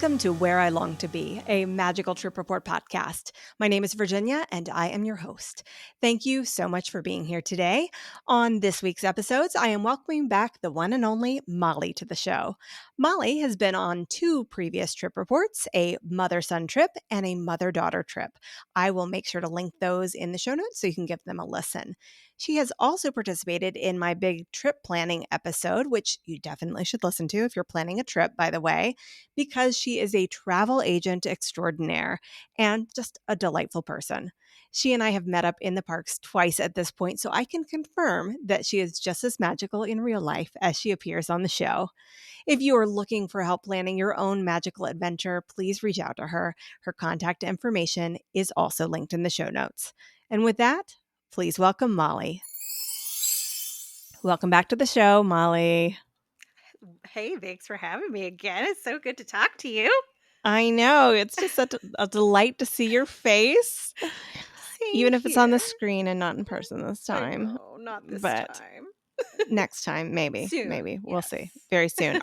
Welcome to Where I Long to Be, a magical trip report podcast. My name is Virginia, and I am your host. Thank you so much for being here today. On this week's episodes, I am welcoming back the one and only Molly to the show. Molly has been on 2 previous trip reports, a mother-son trip and a mother-daughter trip. I will make sure to link those in the show notes so you can give them a listen. She has also participated in my big trip planning episode, which you definitely should listen to if you're planning a trip, by the way, because she is a travel agent extraordinaire and just a delightful person. She and I have met up in the parks twice at this point, so I can confirm that she is just as magical in real life as she appears on the show. If you are looking for help planning your own magical adventure, please reach out to her. Her contact information is also linked in the show notes. And with that, please welcome Molly. Welcome back to the show, Molly. Hey, thanks for having me again. It's so good to talk to you. I know. It's just such a delight to see your face. Even if it's on the screen and not in person this time. I know, not this time. Next time, maybe. Soon. Maybe. We'll see. Very soon.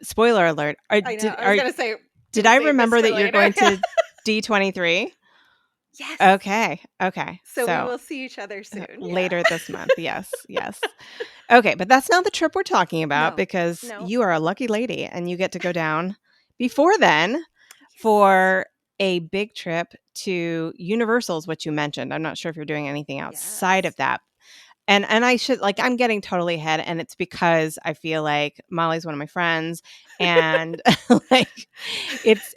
Spoiler alert. I know. I was going to say. Did I remember that you're going to D23? Yes. Okay. So we will see each other soon. Later this month. Yes. Okay, but that's not the trip we're talking about because you are a lucky lady and you get to go down before then for a big trip to Universal's, what you mentioned. I'm not sure if you're doing anything outside of that. And I should, I'm getting totally ahead, and it's because I feel like Molly's one of my friends, and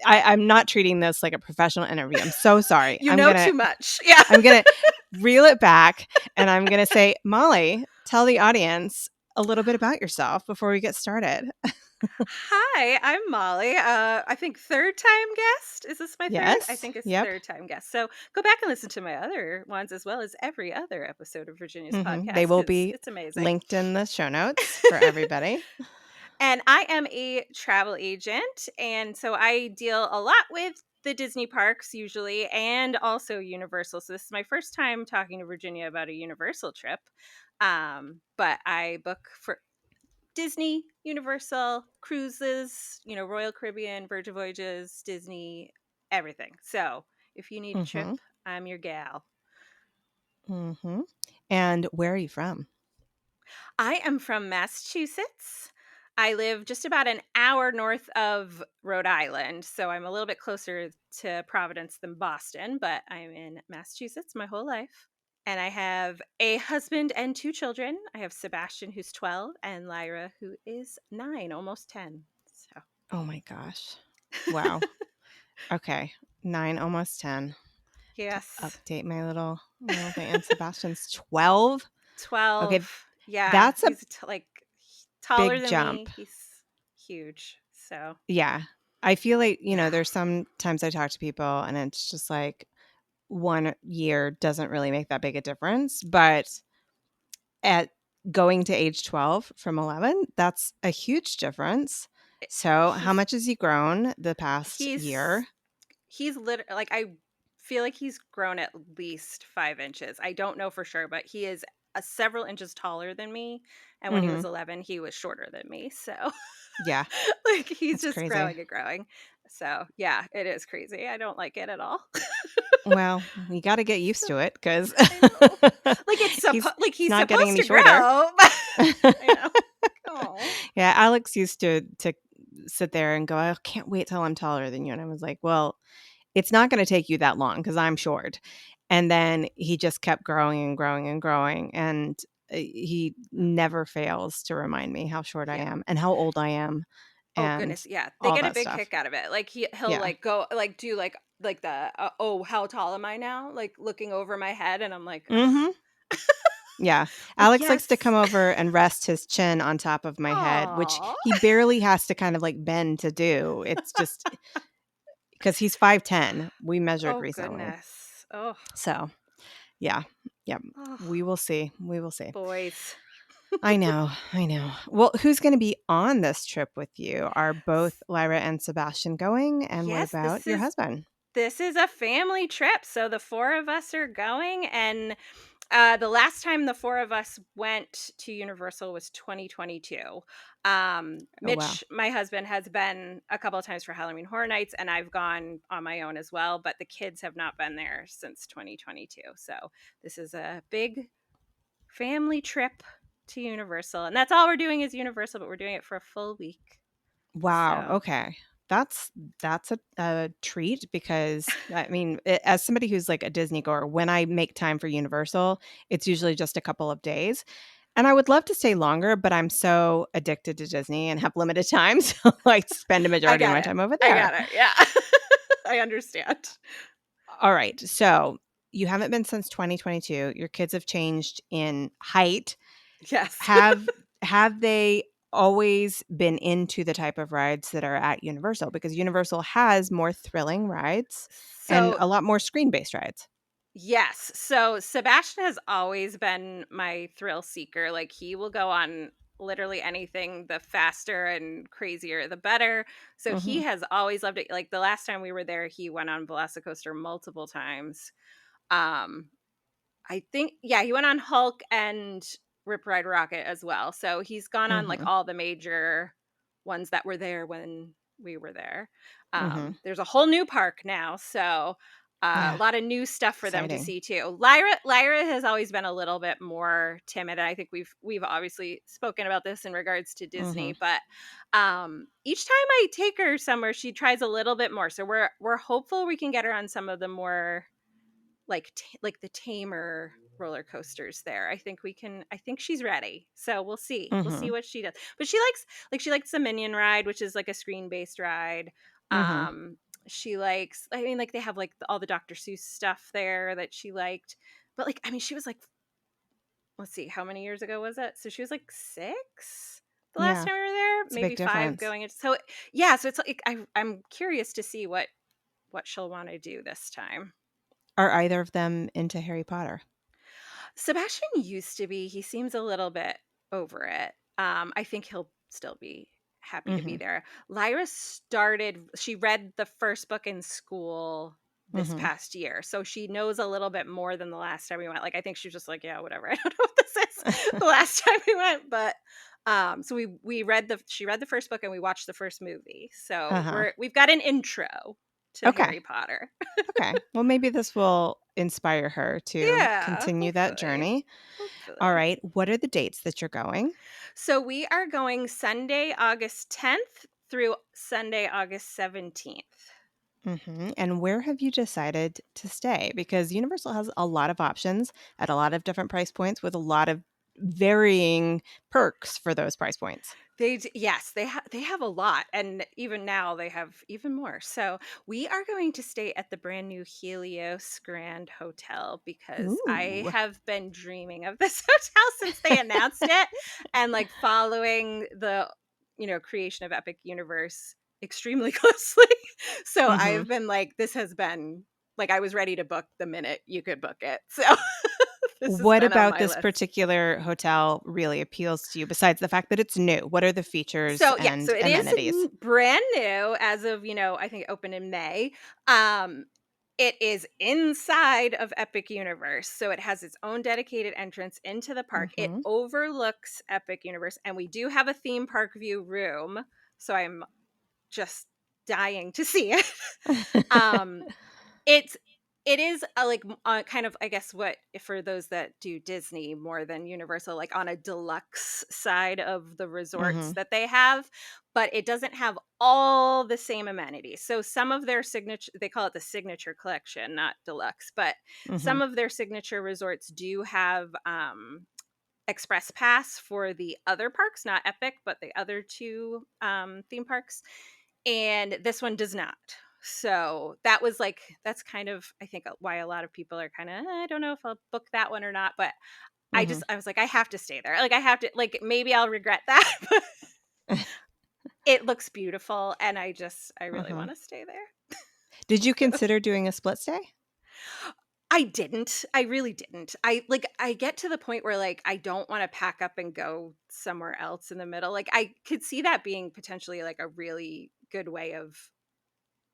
I'm not treating this like a professional interview. I'm so sorry. You know too much. Yeah. I'm going to reel it back, and I'm going to say, Molly, tell the audience a little bit about yourself before we get started. Hi, I'm Molly. I think third time guest. Is this my third? Yes. I think it's third time guest. So go back and listen to my other ones as well as every other episode of Virginia's podcast. They will be it's amazing. Linked in the show notes for everybody. And I am a travel agent, and so I deal a lot with the Disney parks usually and also Universal. So this is my first time talking to Virginia about a Universal trip. But I book for Disney, Universal, cruises, Royal Caribbean, Virgin Voyages, Disney, everything. So if you need a trip, I'm your gal. And where are you from? I am from Massachusetts. I live just about an hour north of Rhode Island, so I'm a little bit closer to Providence than Boston, but I'm in Massachusetts my whole life. And I have a husband and 2 children. I have Sebastian, who's 12, and Lyra, who is 9, almost 10. So. Oh my gosh. Wow. Okay. 9, almost 10. Yes. Update my little thing. And Sebastian's 12? 12. Okay. Yeah. That's he's taller big than jump. me. He's huge. So. Yeah. I feel like, there's sometimes I talk to people and it's just like 1 year doesn't really make that big a difference. But at going to age 12 from 11, that's a huge difference. So how much has he grown the past year? He's literally, I feel like he's grown at least 5 inches. I don't know for sure, but he is several inches taller than me. And when he was 11, he was shorter than me. So yeah, he's just crazy. Growing and growing. So yeah, it is crazy. I don't like it at all. Well, you got to get used to it because he's not getting any shorter. I know. Yeah, Alex used to sit there and go, I can't wait till I'm taller than you. And I was like, well, it's not going to take you that long because I'm short. And then he just kept growing and growing and growing. And he never fails to remind me how short I am and how old I am. Oh goodness, yeah. They get a big kick out of it. Like he'll go do the how tall am I now? Like looking over my head, and I'm like, yeah. Alex likes to come over and rest his chin on top of my head, which he barely has to kind of bend to do. It's just because he's 5'10". We measured recently. Goodness. Oh. So, yeah. We will see. Boys. I know. Well, who's going to be on this trip with you? Are both Lyra and Sebastian going? And what about your husband? This is a family trip. So the 4 of us are going, and The last time the 4 of us went to Universal was 2022. Oh, wow. Mitch, my husband, has been a couple of times for Halloween Horror Nights, and I've gone on my own as well, but the kids have not been there since 2022. So this is a big family trip to Universal, and that's all we're doing is Universal, but we're doing it for a full week. Wow, So okay. That's a treat because, I mean, as somebody who's, like, a Disney goer, when I make time for Universal, it's usually just a couple of days, and I would love to stay longer, but I'm so addicted to Disney and have limited time, so I spend a I majority of got my it. time over I there. got it. Yeah. I understand. Alright, so you haven't been since 2022, your kids have changed in height. Yes. Have have they always been into the type of rides that are at Universal? Because Universal has more thrilling rides and So a lot more screen-based rides. yes. So Sebastian has always been my thrill seeker. Like he will go on literally anything, the faster and crazier the better. So he Mhm, has always loved it. Like the last time we were there, he went on Velocicoaster multiple times. Um I think yeah, he went on Hulk and Rip Ride Rocket as well. So he's gone on like mhm, all the major ones that were there when we were there. mhm. There's a whole new park now, so a Yeah, lot of new stuff for them to exciting. see too. Lyra has always been a little bit more timid, and I think we've obviously spoken about this in regards to Disney, Mhm, but each time I take her somewhere, she tries a little bit more. So we're hopeful we can get her on some of the more like the tamer roller coasters there. I think she's ready. So we'll see. We'll see mhm, what she does. But she likes the Minion ride, which is like a screen-based ride. mhm. Um she likes I mean like they have like all the Dr. Seuss stuff there that she liked. But like I mean she was like let's see how many years ago was it? So she was like 6 the last Yeah, time we were there, it's a maybe big 5 difference. going into so yeah, so it's like I'm curious to see what she'll want to do this time. Are either of them into Harry Potter? Sebastian used to be. He seems a little bit over it. I think he'll still be happy to be Mhm, there. Lyra started, she read the first book in school this mhm. past year. So she knows a little bit more than the last time we went. Like I think she was just like, yeah, whatever. I don't know what this is the last time we went, but so we read the she read the first book and we watched the first movie. So Uh-huh. we've got an intro to Okay, Harry Potter. okay. Well, maybe this will inspire her to Yeah, continue that hopefully. journey. Hopefully. Alright, what are the dates that you're going? So we are going Sunday, August 10th through Sunday, August 17th. Mhm, and where have you decided to stay? Because Universal has a lot of options at a lot of different price points with a lot of varying perks for those price points. Yes, they have a lot, and even now they have even more. So we are going to stay at the brand new Helios Grand Hotel because I Ooh. have been dreaming of this hotel since they announced it, and like following the creation of Epic Universe extremely closely. So Mhm. I've been like, this has been like I was ready to book the minute you could book it. So this has What been on about my this list. particular hotel really appeals to you besides the fact that it's new? What are the features So yeah, so and it is amenities? brand new as of, I think it opened in May. Um it is inside of Epic Universe. So it has its own dedicated entrance into the park. It Mhm. overlooks Epic Universe and we do have a theme park view room. So I'm just dying to see it. um it's it is kind of I guess what for those that do Disney more than Universal, like on a deluxe side of the resorts Mhm. that they have, but it doesn't have all the same amenities. So some of their signature they call it the signature collection, not deluxe, but Mhm. some of their signature resorts do have express pass for the other parks, not Epic, but the other two theme parks, and this one does not. So that's kind of I think why a lot of people are kind of I don't know if I'll book that one or not, but Mhm. I was like I have to stay there. Like I have to like maybe I'll regret that, but it looks beautiful and I really Mhm. want to stay there. Did you So consider doing a split stay? I didn't. I really didn't. I get to the point where like I don't want to pack up and go somewhere else in the middle. Like I could see that being potentially like a really good way of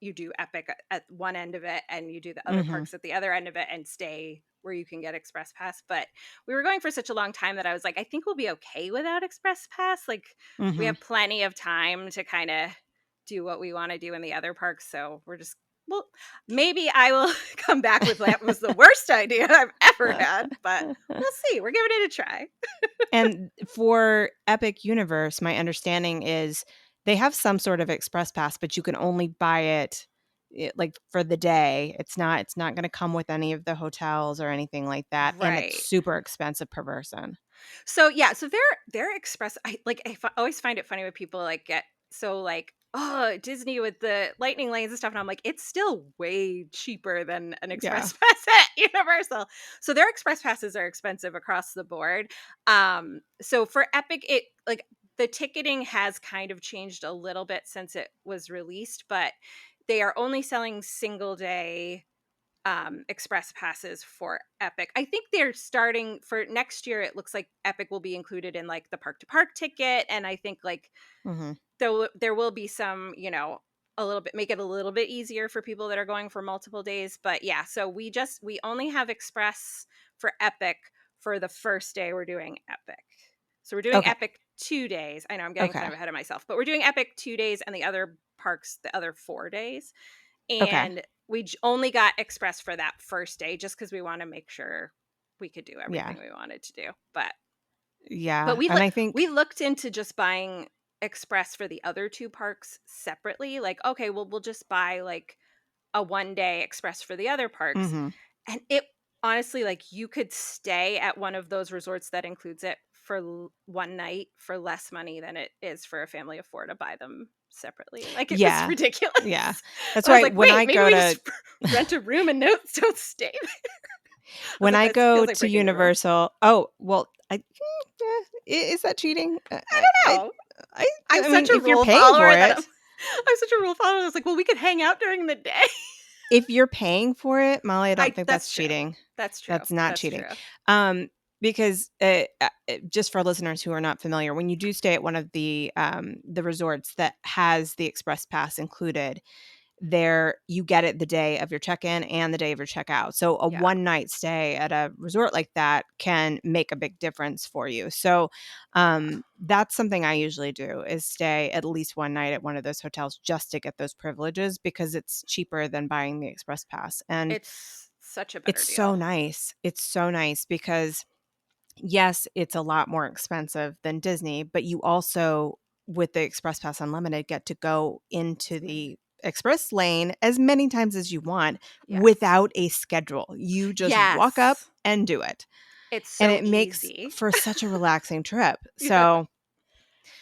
you do Epic at one end of it and you do the other Mhm. parks at the other end of it and stay where you can get Express Pass. But we were going for such a long time that I was like, I think we'll be okay without Express Pass. Like, we Mhm. have plenty of time to kind of do what we want to do in the other parks. So we're just, well, maybe I will come back with that was the worst idea I've ever had, but we'll see. We're giving it a try. And for Epic Universe, my understanding is they have some sort of express pass, but you can only buy it like for the day. It's not gonna come with any of the hotels or anything like that, and it's Right. super expensive per person. So yeah, so their express always find it funny when people like get so like, oh, Disney with the lightning lanes and stuff, and I'm like, it's still way cheaper than an Yeah. express pass at Universal. So their express passes are expensive across the board. So for Epic, it like the ticketing has kind of changed a little bit since it was released, but they are only selling single day express passes for Epic. I think they're starting for next year. It looks like Epic will be included in like the park to park ticket, and I think like Mhm. there will be some, a little bit make it a little bit easier for people that are going for multiple days. But yeah, so we only have express for Epic for the first day we're doing Epic. So we're doing Okay. Epic 2 days. I know I'm getting kind Okay. of ahead of myself, but we're doing Epic 2 days and the other parks the other 4 days. Okay. And we only got express for that first day just because we want to make sure we could do Yeah. everything we wanted to do. But Yeah, and I we think looked into just buying express for the other two parks separately. Like, okay, well, we'll just buy like a 1 day express for the other parks. mhm. And it honestly, like, you could stay at one of those resorts that includes it for one night for less money than it is for a family of four to buy them separately. Like, it was Yeah. Yeah. ridiculous. That's I was why like, when wait, I maybe go we to just rent a room and don't stay there. I was when like, I that go feels like to breaking the rules. Universal oh, well, is that cheating? I don't know. I I'm I such mean, a if you're rule paying for follower that it I'm such a rule follower. I was like, well, we could hang out during the day. if you're paying for it, Molly, I don't I think that's That's true. cheating. That's true. That's not That's cheating. true. Um, because, just for listeners who are not familiar, when you do stay at one of the resorts that has the express pass included, there you get it the day of your check-in and the day of your checkout. So a Yeah. one night stay at a resort like that can make a big difference for you. So Yeah. that's something I usually do is stay at least one night at one of those hotels just to get those privileges because it's cheaper than buying the express pass. And It's such a better it's so deal. nice. It's so nice because yes, it's a lot more expensive than Disney, but you also, with the Express Pass Unlimited, get to go into the express lane as many times as you want Yes. without a schedule. You just walk up Yes. and do it. It's And so it makes easy. for such a relaxing trip. Yeah. So,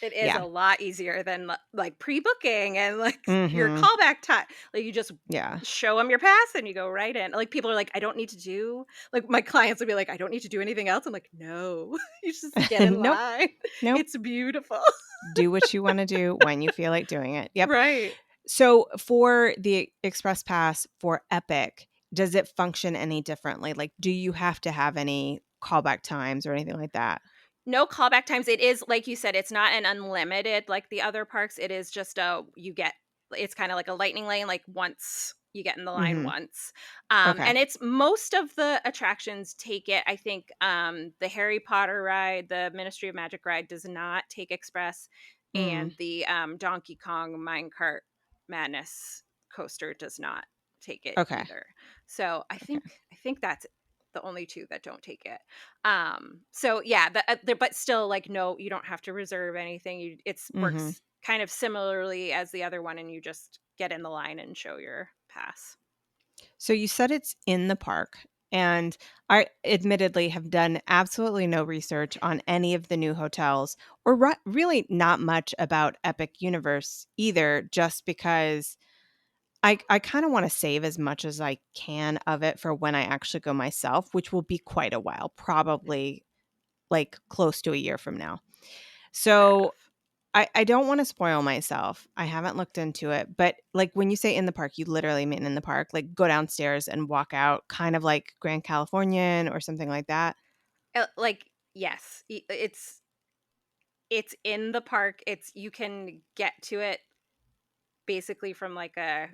It is yeah. a lot easier than like pre-booking and like your Mhm. callback time. Like, you just Yeah. show them your pass and you go right in. Like, people are like, I don't need to do, like, my clients would be like, I don't need to do anything else. I'm like, no, you just get in Nope. line. Nope. It's beautiful. Do what you want to do when you feel like doing it. Yep. Right. So for the Express Pass for Epic, does it function any differently? Like, do you have to have any callback times or anything like that? No callback times. It is, like you said, it's not an unlimited like the other parks. It is just it's kind of like a lightning lane, like once you get in the line Mhm. once. Okay. And it's most of the attractions take it. I think the Harry Potter ride, the Ministry of Magic ride does not take express, Mm. and the Donkey Kong Minecart Madness coaster does not take it Okay. either. So Okay. I think that's the only two that don't take it. So yeah, but still, like, no, you don't have to reserve anything. It's Mhm. works kind of similarly as the other one, and you just get in the line and show your pass. So you said it's in the park, and I admittedly have done absolutely no research on any of the new hotels or really not much about Epic Universe either, just because I kinda wanna save as much as I can of it for when I actually go myself, which will be quite a while, Yeah, probably, like, close to a year from now. fair So, enough. I don't wanna spoil myself. I haven't looked into it, but, like, when you say in the park, you literally mean in the park, like, go downstairs and walk out, kind of like Grand Californian or something like that? Like, yes, it's in the park. It's You can get to it basically from like a,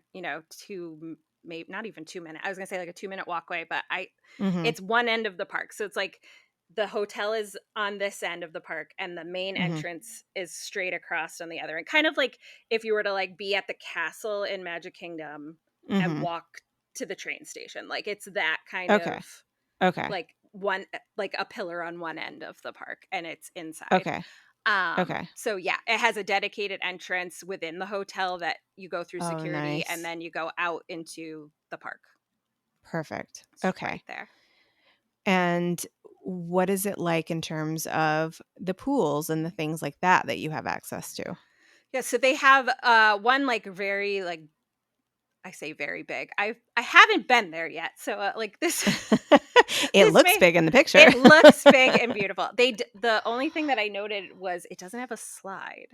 maybe not even 2 minute. I was gonna say like a 2 minute walkway, but Mhm. it's one end of the park. So it's like the hotel is on this end of the park and the main Mhm. entrance is straight across on the other. And kind of like if you were to like be at the castle in Magic Kingdom and Mhm. walk to the train station. Like it's that kind Okay. of Okay. like like a pillar on one end of the park and it's inside. Okay. Okay. So yeah, it has a dedicated entrance within the hotel that you go through Oh, security and nice. then you go out into the park. Perfect. It's right Okay. there. And what is it like in terms of the pools and the things like that that you have access to? Yeah, so they have one like very like I say very big. I haven't been there yet. So like this It this looks may big in the picture. it looks big and beautiful. The only thing that I noted was it doesn't have a slide.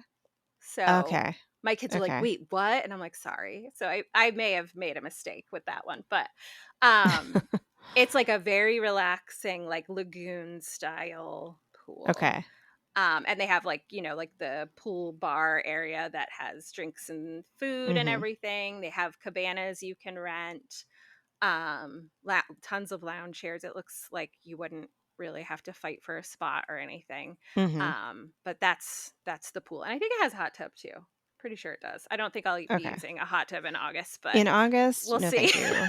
So Okay. my kids are like, Okay. "Wait, what?" And I'm like, "Sorry." So I may have made a mistake with that one, but um it's like a very relaxing like lagoon style pool. Okay. And they have like, like the pool bar area that has drinks and food and Mhm. everything. They have cabanas you can rent. Tons of lounge chairs. It looks like you wouldn't really have to fight for a spot or anything. Mhm. But that's the pool. And I think it has a hot tub too. Pretty sure it does. I don't think I'll be Okay. using a hot tub in August, but In August? we'll No, see. thank you.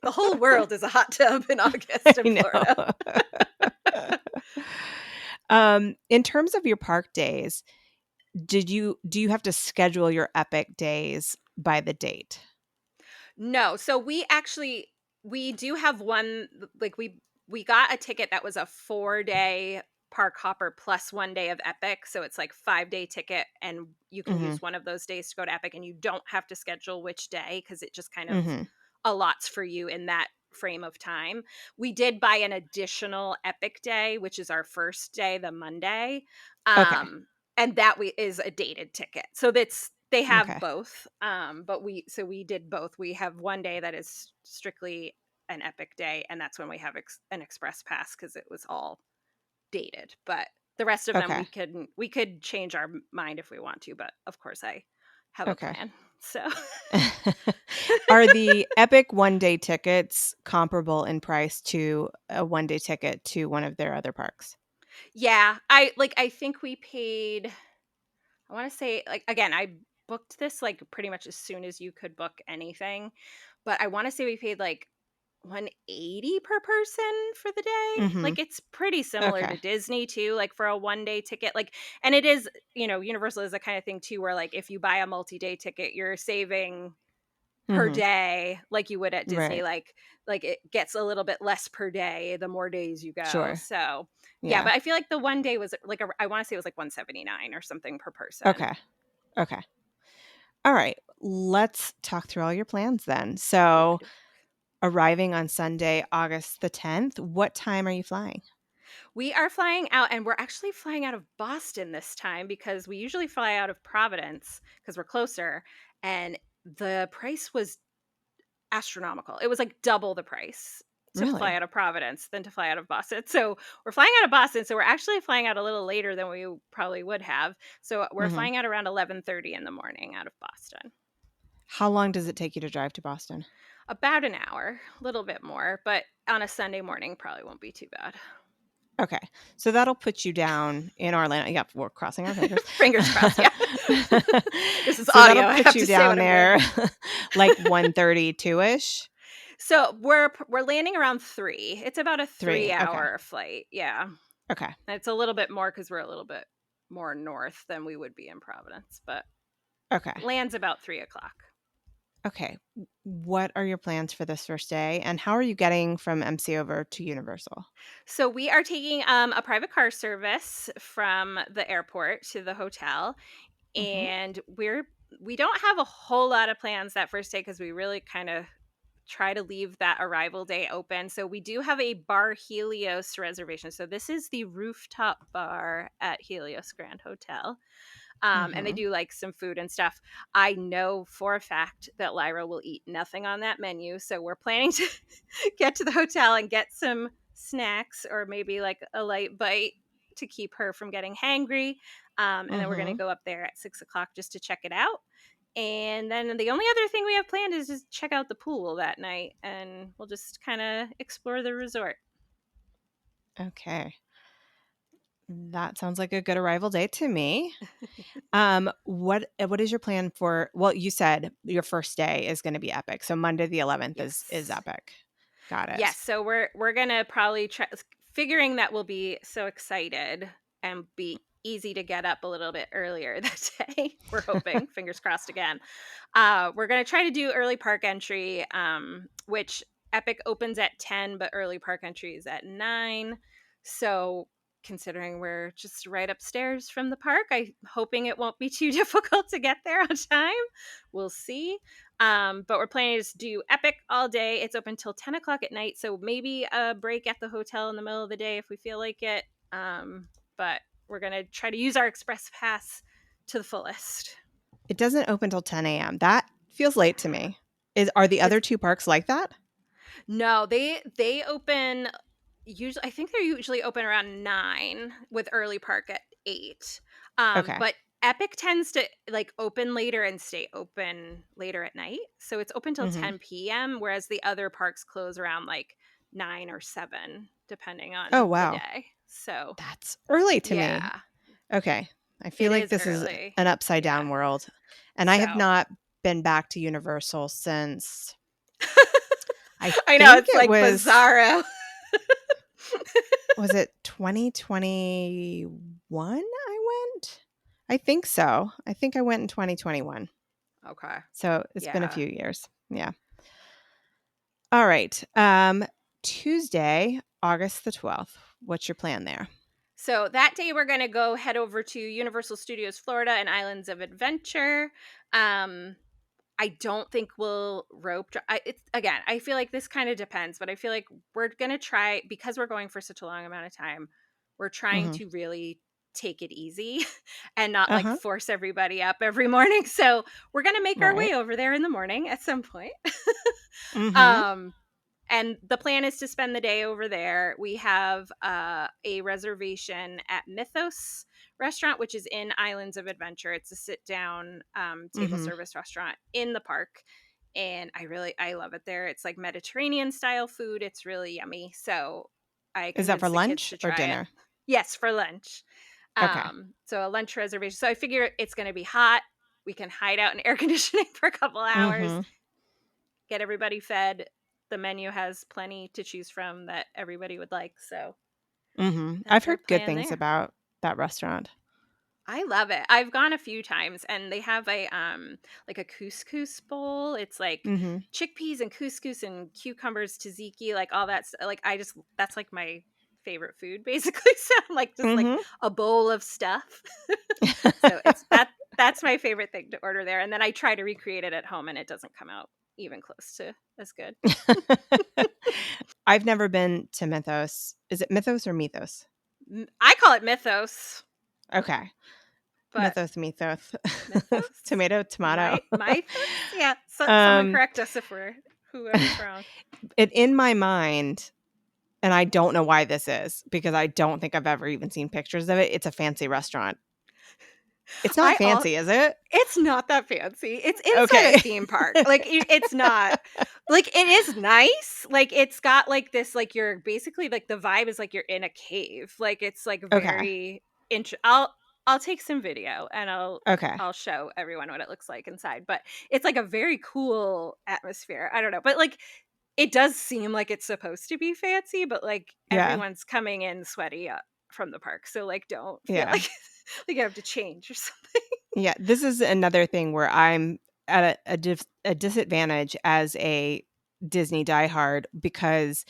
The whole world is a hot tub in I August in Florida. know. In terms of your park days, do you have to schedule your epic days by the date? No, so we do have one like we got a ticket that was a 4-day park hopper plus 1 day of Epic, so it's like 5-day ticket and you can Mhm. use one of those days to go to Epic and you don't have to schedule which day because it just kind of Mhm. allots for you in that frame of time. We did buy an additional Epic day, which is our first day, the Monday. Okay. And that we is a dated ticket. So that's they have Okay. both. But we did both. We have one day that is strictly an Epic day, and that's when we have an express pass because it was all dated. But the rest of them Okay. we could change our mind if we want to. But of course, I have a Okay. plan. So Are the Epic one-day tickets comparable in price to a one-day ticket to one of their other parks? yeah, I think we paid. I want to say like again, I booked this like pretty much as soon as you could book anything, but I want to say we paid like 180 per person for the day. Mhm. Like it's pretty similar to Okay. Disney too, like for a 1-day ticket. Like and it is, Universal is the kind of thing too where like if you buy a multi-day ticket, you're saving per Mhm. day like you would at Disney. Right. Like it gets a little bit less per day the more days you go. Sure. So, yeah, Yeah. but I feel like the one day was like I want to say it was like 179 or something per person. Okay. Okay. All right. Let's talk through all your plans then. Okey So, doke. arriving on Sunday, August the 10th, what time are you flying? We are flying out, and we're actually flying out of Boston this time because we usually fly out of Providence because we're closer, and the price was astronomical. It was like double the price to fly Really? out of Providence than to fly out of Boston. So we're flying out of Boston, so we're actually flying out a little later than we probably would have. So we're Mhm. flying out around 11:30 in the morning out of Boston. How long does it take you to drive to Boston? About an hour, a little bit more, but on a Sunday morning probably won't be too bad. Okay. So that'll put you down in Orlando. Yep, we're crossing our fingers. Fingers crossed, yeah. This is So that'll audio. I put have you to say down what I'm doing. there like 1:32ish. So we're landing around 3. It's about a 3. Okay. 3-hour flight. Yeah. Okay. And it's a little bit more because we're a little bit more north than we would be in Providence, but Okay. lands about 3 o'clock. Okay. What are your plans for this first day, and how are you getting from MC over to Universal? So we are taking a private car service from the airport to the hotel, Mhm. and we don't have a whole lot of plans that first day because we really kind of try to leave that arrival day open. So we do have a bar Helios reservation. So this is the rooftop bar at Helios Grand Hotel. And they Mhm. do like some food and stuff. I know for a fact that Lyra will eat nothing on that menu. So we're planning to get to the hotel and get some snacks or maybe like a light bite to keep her from getting hangry. And then we're going to Mhm. go up there at 6 o'clock just to check it out. And then the only other thing we have planned is just check out the pool that night, and we'll just kind of explore the resort. Okay. That sounds like a good arrival day to me. What is your plan for, well, you said your first day is going to be epic. So Monday the 11th is Yes. epic. Got Yes, it. so we're gonna probably try figuring that we'll be so excited and be easy to get up a little bit earlier that day. We're hoping, fingers crossed again. We're gonna try to do early park entry, which Epic opens at 10, but early park entry is at 9. So considering we're just right upstairs from the park, I'm hoping it won't be too difficult to get there on time. We'll see. But we're planning to do Epic all day. It's open till 10 o'clock at night, so maybe a break at the hotel in the middle of the day if we feel like it. But we're gonna try to use our express pass to the fullest. It doesn't open till 10 a.m. That feels late to me. Are the other It's two parks like that? no, they open usually. I think they're usually open around 9 with early park at 8. Okay. But Epic tends to like open later and stay open later at night. So it's open till Hmm. 10 p.m., whereas the other parks close around like 9 or 7, depending Oh, on the wow. day. So That's early to me. yeah, Okay. I feel it like is this is early. an upside Yeah. down world. And I have So not been back to Universal since I I know think it's it like was bizarro. was it 2021 I went? I think so. I think I went in 2021. Okay. So it's been a Yeah. few years. Yeah. All right. Tuesday, August the 12th. What's your plan there? So that day we're gonna go head over to Universal Studios Florida and Islands of Adventure. Um, I don't think we'll it's again. I feel like this kind of depends, but I feel like we're gonna try because we're going for such a long amount of time. We're trying Hmm. to really take it easy and not like Uh-huh. force everybody up every morning. So we're gonna make our Right. way over there in the morning at some point. Mm-hmm. um, and the plan is to spend the day over there. We have a reservation at Mythos restaurant, which is in Islands of Adventure. It's a sit down table Mm-hmm. service restaurant in the park. And I love it there. It's like Mediterranean style food. It's really yummy. So I Is that for convinced the kids lunch to or try it. dinner? Yes, for lunch. Okay. So a lunch reservation. So I figure it's going to be hot. We can hide out in air conditioning for a couple hours, Mm-hmm. get everybody fed. The menu has plenty to choose from that everybody would like. So Mm-hmm. I've that's our heard good plan things there. about that restaurant. I love it. I've gone a few times and they have a like a couscous bowl. It's like Mm-hmm. chickpeas and couscous and cucumbers, tzatziki, like all that like I just that's like my favorite food basically. So I'm like just like Mm-hmm. a bowl of stuff. So it's that's my favorite thing to order there, and then I try to recreate it at home and it doesn't come out even close to as good. I've never been to Mythos. Is it Mythos or Mythos? I call it Mythos, Okay. but Mythos, Mythos. Mythos? Tomato, tomato. Mythos? Yeah, someone um, correct us if whoever's wrong. in my mind, and I don't know why this is because I don't think I've ever even seen pictures of it. It's a fancy restaurant. It's not I all fancy, is it? It's not that fancy. It's inside a Okay. theme park. Like it's not like it is nice. Like it's got like this like you're basically like the vibe is like you're in a cave. Like it's like Okay. very I'll take some video and Okay. I'll show everyone what it looks like inside. But it's like a very cool atmosphere. I don't know. But like it does seem like it's supposed to be fancy, but like Yeah. everyone's coming in sweaty from the park. So like don't feel Yeah. like like you have to change or something. Yeah. This is another thing where I'm at a disadvantage as a Disney diehard because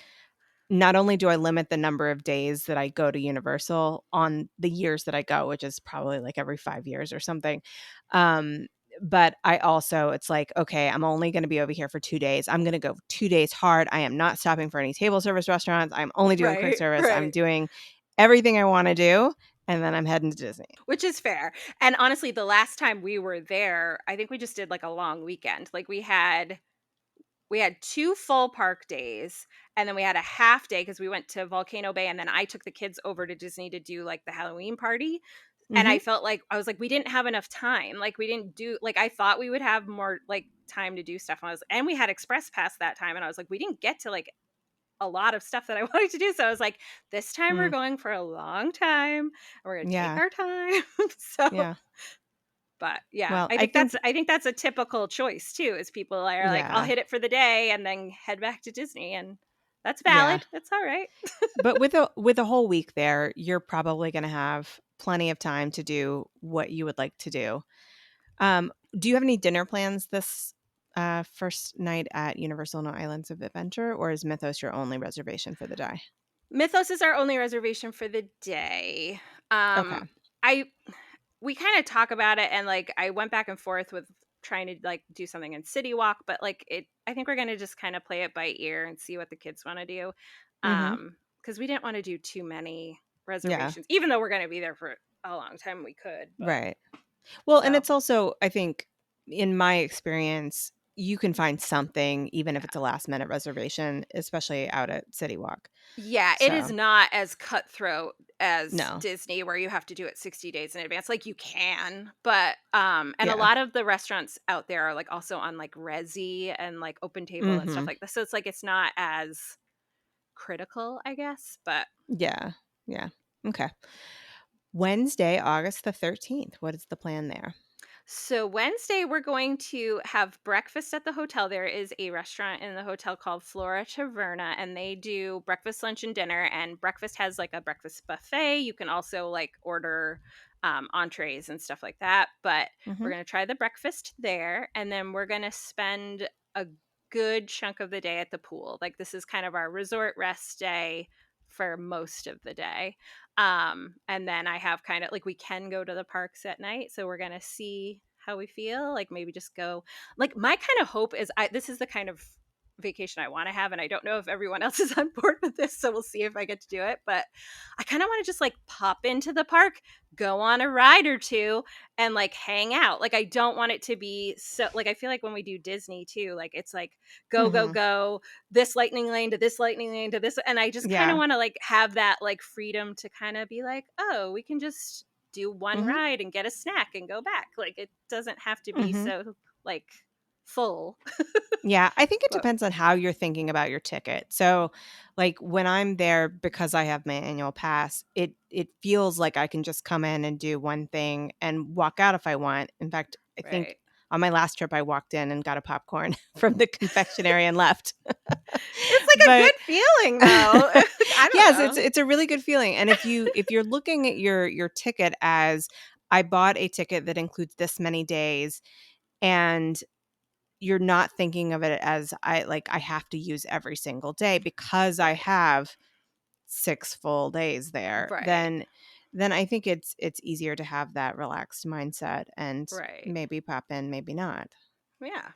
not only do I limit the number of days that I go to Universal on the years that I go, which is probably like every 5 years or something. Um, but I also, it's like, okay, I'm only going to be over here for 2 days. I'm going to go 2 days hard. I am not stopping for any table service restaurants. I'm only doing quick Right, service. I'm right. doing everything I want to do. And then I'm heading to Disney. Which is fair. And honestly, the last time we were there, I think we just did like a long weekend. Like we had 2 full park days and then we had a half day because we went to Volcano Bay and then I took the kids over to Disney to do like the Halloween party. And I Mhm. felt like I was like, we didn't have enough time. Like we didn't do like I thought we would have more like time to do stuff. And we had express pass that time, and I was like, we didn't get to like a lot of stuff that I wanted to do. So I was like, this time we're Mm. going for a long time. And we're gonna take Yeah. our time. So Yeah. but yeah, Well, I think I think that's a typical choice too, is people are like, I'll yeah. hit it for the day and then head back to Disney, and that's Yeah. valid. It's all right. But with a whole week there, you're probably gonna have plenty of time to do what you would like to do. Do you have any dinner plans this, first night at Universal Islands of Adventure, or is Mythos your only reservation for the day? Mythos is our only reservation for the day. Okay. I we kind of talk about it, and like I went back and forth with trying to like do something in City Walk, but like it I think we're going to just kind of play it by ear and see what the kids want to do. Mhm. Cuz we didn't want to do too many Yeah. reservations. Even though we're going to be there for a long time, we could, but Right. Well, and so it's also, I think, in my experience, you can find something even if yeah. it's a last minute reservation, especially out at City Walk. Yeah, it is So, not as cutthroat as no. Disney where you have to do it 60 days in advance. Like you can, but and a Yeah. lot of the restaurants out there are like also on like Resi and like Open Table and stuff Mhm. like this. So it's like it's not as critical, I guess. But Yeah. Yeah. Okay. Wednesday, August the 13th. What is the plan there? so Wednesday we're going to have breakfast at the hotel. There is a restaurant in the hotel called Flora Taverna, and they do breakfast, lunch, and dinner. And breakfast has like a breakfast buffet. You can also like order entrees and stuff like that. But we're Mhm. gonna try the breakfast there, and then we're gonna spend a good chunk of the day at the pool. Like this is kind of our resort rest day for most of the day. And then I have kind of like we can go to the parks at night, so we're gonna see how we feel. Like maybe just go. Like my kind of hope is this is the kind of vacation I want to have, and I don't know if everyone else is on board with this, so we'll see if I get to do it. But I kind of want to just like pop into the park, go on a ride or two, and like hang out. Like I don't want it to be so like I feel like when we do Disney too, like it's like go go Mhm. go this lightning lane to this lightning lane to this, and I just kind of Yeah. want to like have that like freedom to kind of be like, oh, we can just do one Mhm. ride and get a snack and go back. Like it doesn't have to be Mhm. so like full. Yeah, I think it But depends on how you're thinking about your ticket. So, like when I'm there because I have my annual pass, it feels like I can just come in and do one thing and walk out if I want. In fact, I think right. on my last trip I walked in and got a popcorn from the confectionery and left. It's like a But good feeling though. I don't yes, know. it's a really good feeling. And if you're looking at your ticket as I bought a ticket that includes this many days, and you're not thinking of it as I have to use every single day because I Right. have 6 full days there, Right. then I think it's easier to have that relaxed mindset and Right. maybe pop in, maybe not. Yeah.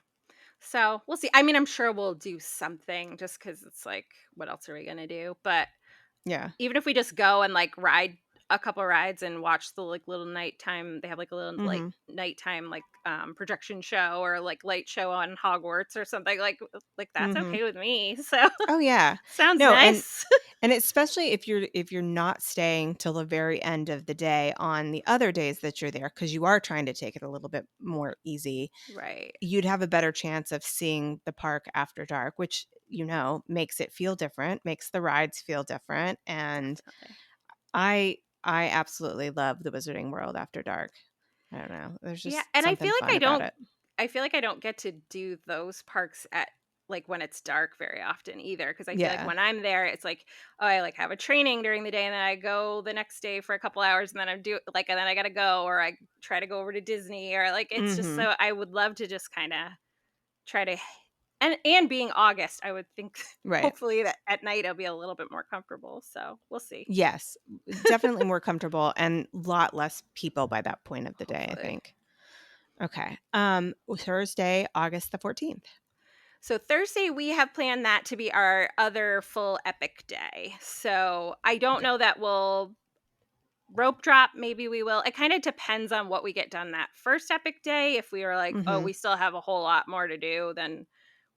So we'll see. I mean, I'm sure we'll do something just because it's like, what else are we gonna do? But Yeah. even if we just go and like ride a couple rides and watch the like little nighttime, they have like a little like Mhm. nighttime like projection show or like light show on Hogwarts or something like that's Mhm. okay with me. So Oh, yeah. sounds No, nice. and especially if you're not staying till the very end of the day on the other days that you're there, because you are trying to take it a little bit more easy, Right. you'd have a better chance of seeing the park after dark, which, makes it feel different, makes the rides feel different, and Definitely. I absolutely love the Wizarding World after dark. I don't know, there's Yeah, just and something fun about it. I feel like I don't get to do those parks at like when it's dark very often either because I feel like Yeah. when I'm there it's like oh I like have a training during the day and then I go the next day for a couple hours and then I do like and then I got to go or I try to go over to Disney or like it's just Mhm. so I would love to just kind of try to and being August I would think Right. hopefully that at night I'll be a little bit more comfortable so we'll see Yes. Definitely more comfortable and a lot less people by that point of the day, I hopefully. think. Okay. Thursday, August the 14th. So Thursday, we have planned that to be our other full epic day. So I don't Okay. know that we'll rope drop. Maybe we will. It kind of depends on what we get done that first epic day. If we are like, oh, Mhm. we still have a whole lot more to do, then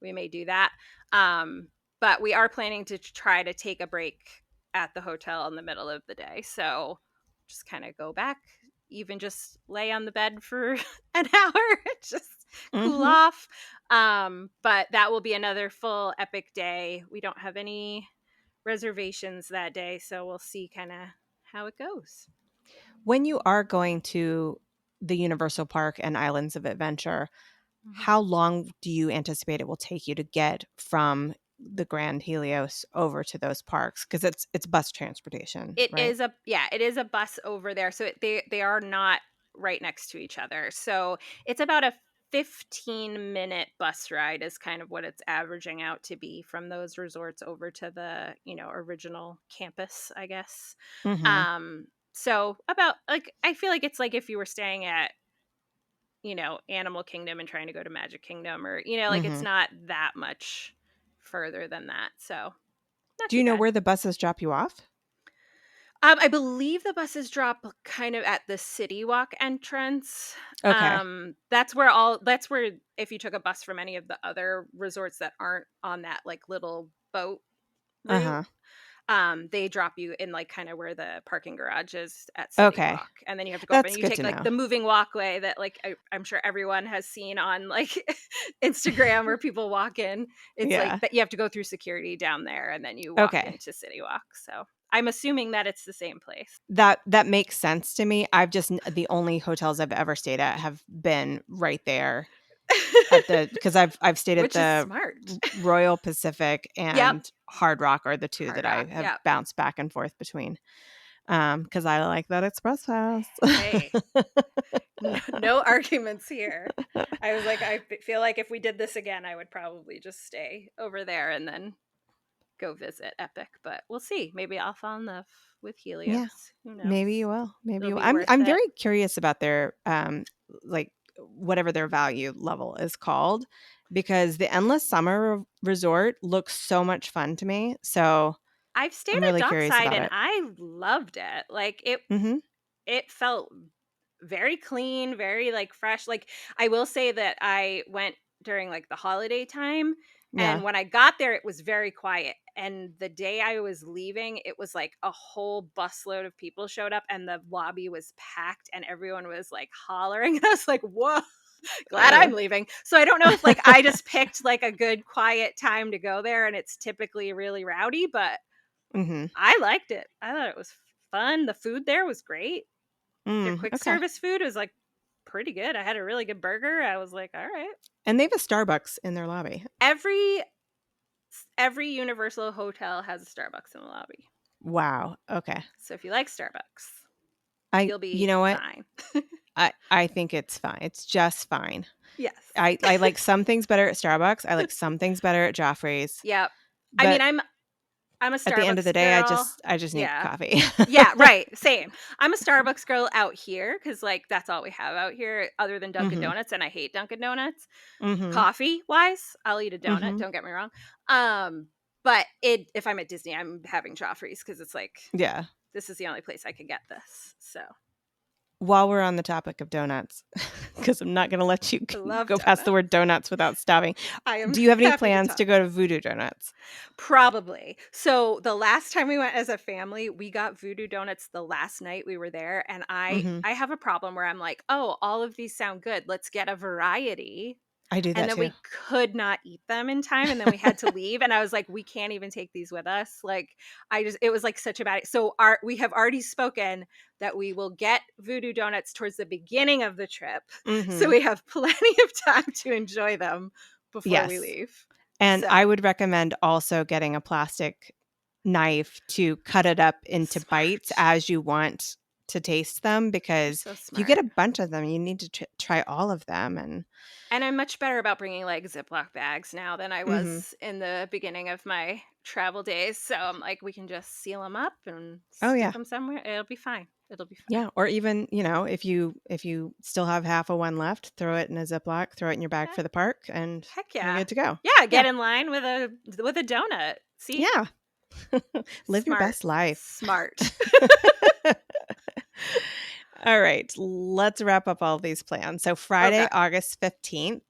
we may do that. Um, but we are planning to try to take a break at the hotel in the middle of the day. So just kind of go back. even just lay on the bed for an hour, just cool Mhm. off. But that will be another full epic day. We don't have any reservations that day, so we'll see kind of how it goes. When you are going to the Universal Park and Islands of Adventure, Mhm. how long do you anticipate it will take you to get from the Grand Helios over to those parks? Because it's bus transportation, It right? is a yeah, it is a bus over there. So they are not right next to each other. So it's about a 15-minute bus ride is kind of what it's averaging out to be from those resorts over to the, original campus, I guess. Mhm. So about like I feel like it's like if you were staying at, Animal Kingdom and trying to go to Magic Kingdom or, like it's Mhm. not that much further than that. So not Do too you know bad. where the buses drop you off? I believe the buses drop kind of at the City Walk entrance. Okay. That's where if you took a bus from any of the other resorts that aren't on that like little boat route, Uh-huh. they drop you in like kind of where the parking garage is at City Okay. Walk. And then you have to go up and That's you good take to like know. the moving walkway that like I'm sure everyone has seen on like Instagram where people walk in. It's like Yeah. that you have to go through security down there and then you walk Okay. into City Walk. So I'm assuming that it's the same place. That makes sense to me. I've just the only hotels I've ever stayed at have been right there at the because I've stayed at Which is the smart. Royal Pacific Yep. and Hard Rock are the two Hard that I Rock. have Yep. bounced back and forth between. Because I like that express pass. Hey, no arguments here. I was like, feel like if we did this again, I would probably just stay over there and then go visit Epic. But we'll see. Maybe I'll fall in love with Yeah, Helios. Who knows? maybe you will. Maybe It'll you will. be I'm worth I'm it. very curious about their like whatever their value level is called because the Endless Summer Resort looks so much fun to me. So I've stayed I'm at really curious Dockside about and it. I loved it. Like Mhm. it felt very clean, very like fresh. Like I will say that I went during like the holiday time Yeah. and when I got there it was very quiet. And the day I was leaving, it was like a whole busload of people showed up and the lobby was packed and everyone was like hollering. And I was like, whoa, glad I'm leaving. So I don't know if like I just picked like a good quiet time to go there and it's typically really rowdy, but Mhm. I liked it. I thought it was fun. The food there was great. Their quick Okay. service food was like pretty good. I had a really good burger. I was like, all right. And they have a Starbucks in their lobby. Every Universal hotel has a Starbucks in the lobby. Wow. Okay. So if you like Starbucks, I you'll you be know what? fine. I think it's fine. It's just fine. Yes. I like some things better at Starbucks. I like some things better at Joffrey's. Yep. I mean, But I'm a at the end of the Starbucks day, girl. I just need Yeah. coffee. Yeah, right. Same. I'm a Starbucks girl out here because like that's all we have out here other than Dunkin' Mhm. Donuts, and I hate Dunkin' Donuts. Mhm. Coffee wise, I'll eat a donut, Mhm. don't get me wrong. But if I'm at Disney, I'm having Joffrey's because it's like Yeah. this is the only place I could get this. So While we're on the topic of donuts, because I'm not gonna let you I love go past the donuts. word donuts without stopping. I am Do you have any happy to plans to talk. go to Voodoo Donuts? Probably. So the last time we went as a family, we got Voodoo Donuts the last night we were there, and I Mhm. I have a problem where I'm like, oh, all of these sound good. Let's get a variety. I do And that then too. we could not eat them in time, and then we had to leave, and I was like, "We can't even take these with us." Like, it was like such a bad so we have already spoken that we will get Voodoo Donuts towards the beginning of the trip, so Mhm. we have plenty of time to enjoy them before we Yes. leave. And So, I would recommend also getting a plastic knife to cut it up into bites smart. as you want to taste them, You're because so if you get smart. a bunch of them, you need to try all of them and And I'm much better about bringing, like, Ziploc bags now than I Mhm. was in the beginning of my travel days, so I'm like, "We can just seal them up and Oh, stick yeah. them somewhere. It'll be fine. It'll be fine." Yeah, or even, if you still have half of one left, throw it in a Ziploc, throw it in your bag Yeah. for the park, and Heck you're yeah. good to go. Yeah, Yeah. get in line with a donut. See? Yeah. Live your Smart. best life. Smart. All right, let's wrap up all these plans. So Okay. Friday, August 15th,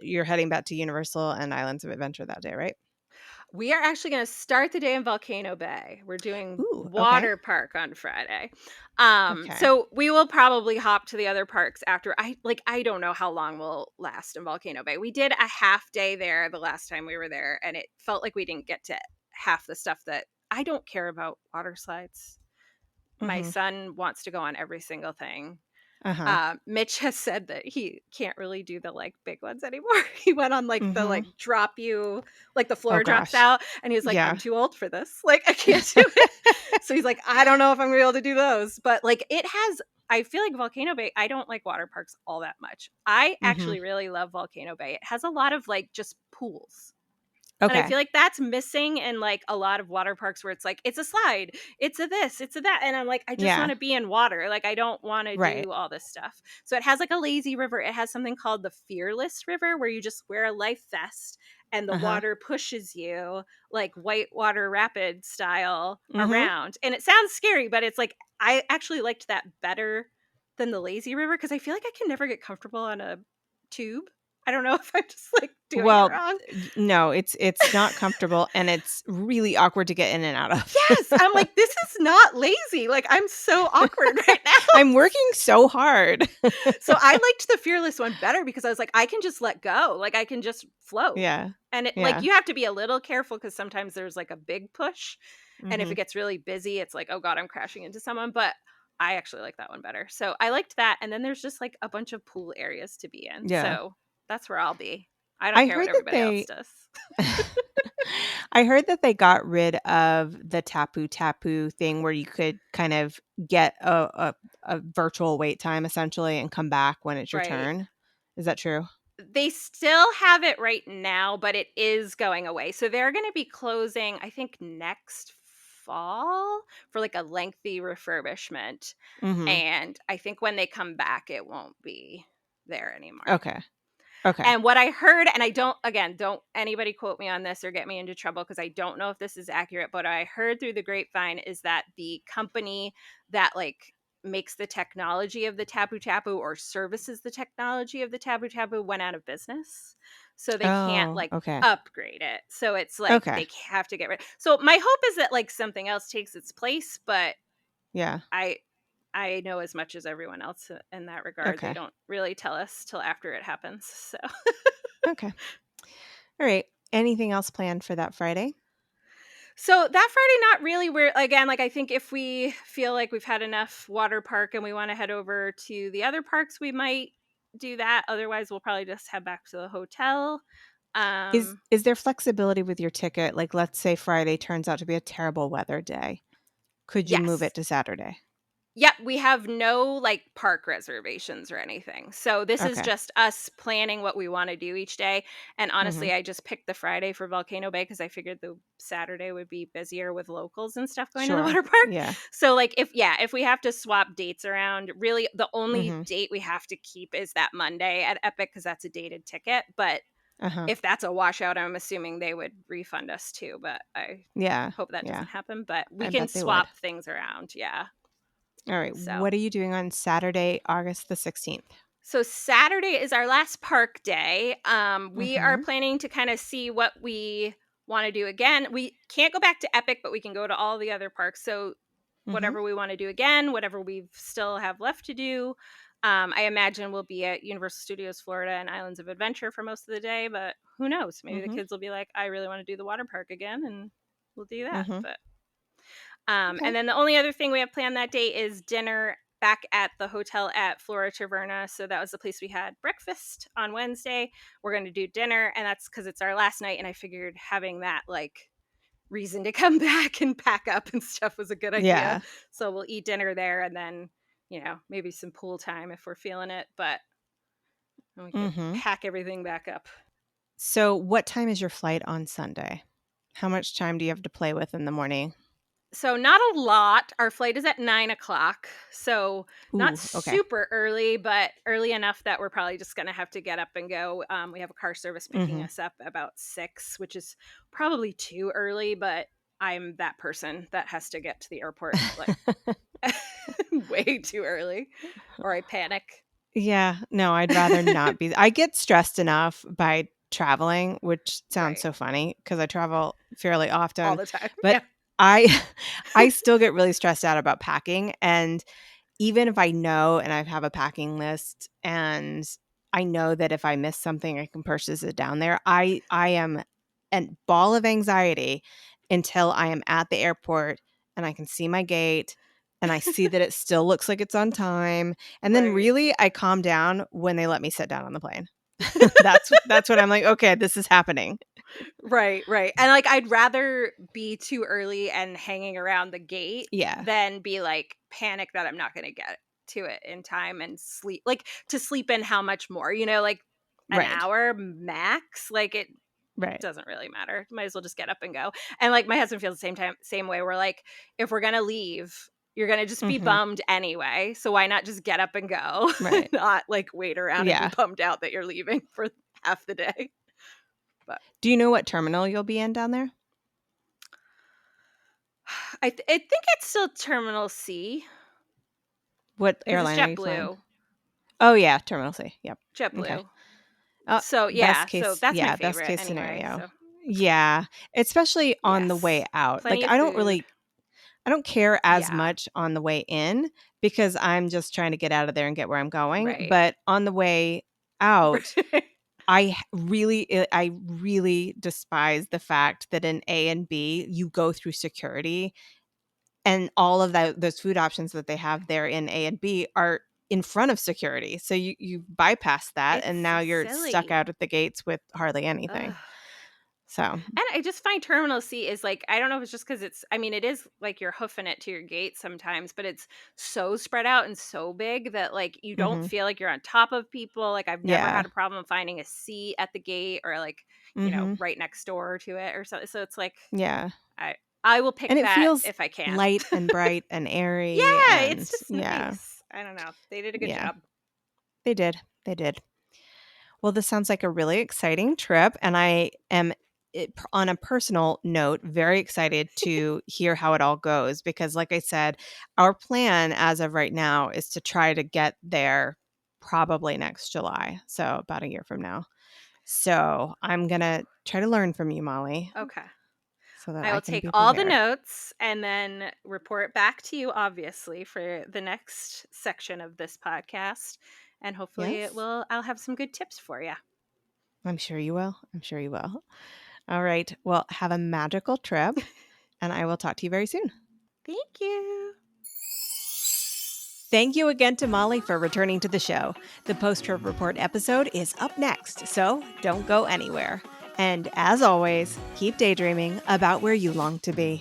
you're heading back to Universal and Islands of Adventure that day, right? We are actually gonna start the day in Volcano Bay. We're doing Ooh, okay. water park on Friday. Okay. So we will probably hop to the other parks after. I don't know how long we'll last in Volcano Bay. We did a half day there the last time we were there, and it felt like we didn't get to half the stuff that I don't care about water slides. My Mhm. son wants to go on every single thing. Uh-huh. Mitch has said that he can't really do the, like, big ones anymore. He went on, like, the, Mhm. like, drop you like, the Oh floor drops gosh. out, and he was like, "I'm Yeah. too old for this. Like, I can't do it." So he's like, "I don't know if I'm gonna be able to do those." But, like, I feel like Volcano Bay I don't like water parks all that much. I Mhm. actually really love Volcano Bay. It has a lot of, like, just pools. And I Okay. feel like that's missing in, like, a lot of water parks where it's like, it's a slide, it's a this, it's a that, and I'm like, I just Yeah. wanna be in water, like, I don't wanna Right. do all this stuff. So it has, like, a lazy river, it has something called the Fearless River where you just wear a life vest and the Uh-huh. water pushes you, like, whitewater rapid style Mhm. around, and it sounds scary, but it's like I actually liked that better than the lazy river because I feel like I can never get comfortable on a tube. I don't know if I'm just, like, doing it Well, wrong. no, it's not comfortable and it's really awkward to get in and out of. Yes, I'm like, "This is not lazy." Like, I'm so awkward right now. I'm working so hard. So I liked the Fearless one better because I was like, I can just let go, like, I can just float. Yeah. And it like, Yeah. you have to be a little careful because sometimes there's, like, a big push, and if it Mhm. gets really busy, it's like, "Oh god, I'm crashing into someone," but I actually like that one better. So I liked that, and then there's just, like, a bunch of pool areas to be in, Yeah. so that's where I'll be. I don't I care what heard that everybody else they does. I heard that they got rid of the Tapu Tapu thing where you could kind of get a virtual wait time essentially and come back when it's your Right. turn. Is that true? They still have it right now, but it is going away. So they're going to be closing, I think, next fall for like a lengthy refurbishment. Mhm. And I think when they come back, it won't be there anymore. Okay. Okay. And what I heard, and I don't, again, don't anybody quote me on this or get me into trouble because I don't know if this is accurate, but I heard through the grapevine is that the company that like makes the technology of the Tapu Tapu or services the technology of the Tapu Tapu went out of business. So they can't Oh, like okay. upgrade it. So it's like Okay. they have to get rid. So my hope is that like something else takes its place, but Yeah. I I know as much as everyone else in that regard. They Okay. don't really tell us till after it happens. So Okay. All right. Anything else planned for that Friday? So that Friday, not really. We're again, like I think if we feel like we've had enough water park and we want to head over to the other parks, we might do that. Otherwise, we'll probably just head back to the hotel. Is Um, is there flexibility with your ticket? Like let's say Friday turns out to be a terrible weather day. Could you move yes. it to Saturday? Yep, we have no like park reservations or anything. So this is Okay. just us planning what we want to do each day. And Mhm. honestly, I just picked the Friday for Volcano Bay because I figured the Saturday would be busier with locals and stuff going to the Sure. water park. Yeah. So like if we have to swap dates around, really the only Mhm. date we have to keep is that Monday at Epic because that's a dated ticket. But Uh-huh. if that's a washout, I'm assuming they would refund us too. But I Yeah. hope that Yeah. doesn't happen. But we I can bet they would. swap things around. Yeah. All right. So What are you doing on Saturday, August the 16th? So Saturday is our last park day. We are Mhm. planning to kind of see what we want to do again. We can't go back to Epic, but we can go to all the other parks. So Mhm. whatever we want to do again, whatever we still have left to do. I imagine we'll be at Universal Studios Florida and Islands of Adventure for most of the day, but who knows? Maybe the Mhm. kids will be like, I really want to do the water park again, and we'll do that. Mhm. But Okay. and then the only other thing we have planned that day is dinner back at the hotel at Flora Taverna. So that was the place we had breakfast on Wednesday. We're going to do dinner, and that's because it's our last night. And I figured having that like reason to come back and pack up and stuff was a good idea. Yeah. So we'll eat dinner there, and then maybe some pool time if we're feeling it. But then we could Mhm. pack everything back up. So, what time is your flight on Sunday? How much time do you have to play with in the morning? So not a lot. Our flight is at 9 o'clock. So not Ooh, okay. super early, but early enough that we're probably just gonna have to get up and go. We have a car service picking Mhm. us up about 6, which is probably too early, but I'm that person that has to get to the airport like way too early or I panic. Yeah, no, I'd rather not be I get stressed enough by traveling, which sounds Right. so funny because I travel fairly All often, the time. but Yeah. I I still get really stressed out about packing, and even if I know and I have a packing list and I know that if I miss something, I can purchase it down there, I am a ball of anxiety until I am at the airport and I can see my gate and I see that it still looks like it's on time. And then Right. really I calm down when they let me sit down on the plane. That's when I'm like, okay, this is happening. Right, right. And like I'd rather be too early and hanging around the gate Yeah. than be like panic that I'm not going to get to it in time and sleep like to sleep in how much more, like an Right. hour max, like it Right. doesn't really matter. Might as well just get up and go. And like my husband feels same way. We're like, if we're gonna leave, you're gonna just be Mhm. bummed anyway. So why not just get up and go? Right. Not like wait around and be Yeah. bummed out that you're leaving for half the day. But Do you know what terminal you'll be in down there? I think it's still Terminal C What because it's airline are you flying? JetBlue. Oh, yeah, Terminal C. Yep. Okay. JetBlue. Oh, So yeah, so that's my best favorite case anyway. scenario. So Yeah, especially on the way yes, out. Like, plenty of food. I don't care as Yeah, much on the way in because I'm just trying to get out of there and get where I'm going, right. but on the way out, I really despise the fact that in A and B, you go through security and all of those food options that they have there in A and B are in front of security. So you bypass that It's and so now you're stuck silly. out at the gates with hardly anything. Ugh. So, And I just find Terminal C is like, I don't know if it's just because I mean, it is like you're hoofing it to your gate sometimes, but it's so spread out and so big that like you don't mhm. feel like you're on top of people. Like, I've never Yeah. had a problem finding a seat at the gate or like, Mhm. right next door to it or something. So it's like, Yeah. I, I will And pick it that feels if I can. light and bright and airy Yeah, and it's just yeah. nice. I don't know. They did a good Yeah. job. They did. They did. Well, this sounds like a really exciting trip, and I am, on a personal note, very excited to hear how it all goes because, like I said, our plan as of right now is to try to get there probably next July, so about a year from now. So I'm gonna try to learn from you, Molly, Okay. so that I I will can take be all the prepared. notes and then report back to you, obviously, for the next section of this podcast. And hopefully, Yes, I'll have some good tips for you. I'm sure you will. I'm sure you will. All right. Well, have a magical trip, and I will talk to you very soon. Thank you. Thank you again to Molly for returning to the show. The post trip report episode is up next, so don't go anywhere. And as always, keep daydreaming about where you long to be.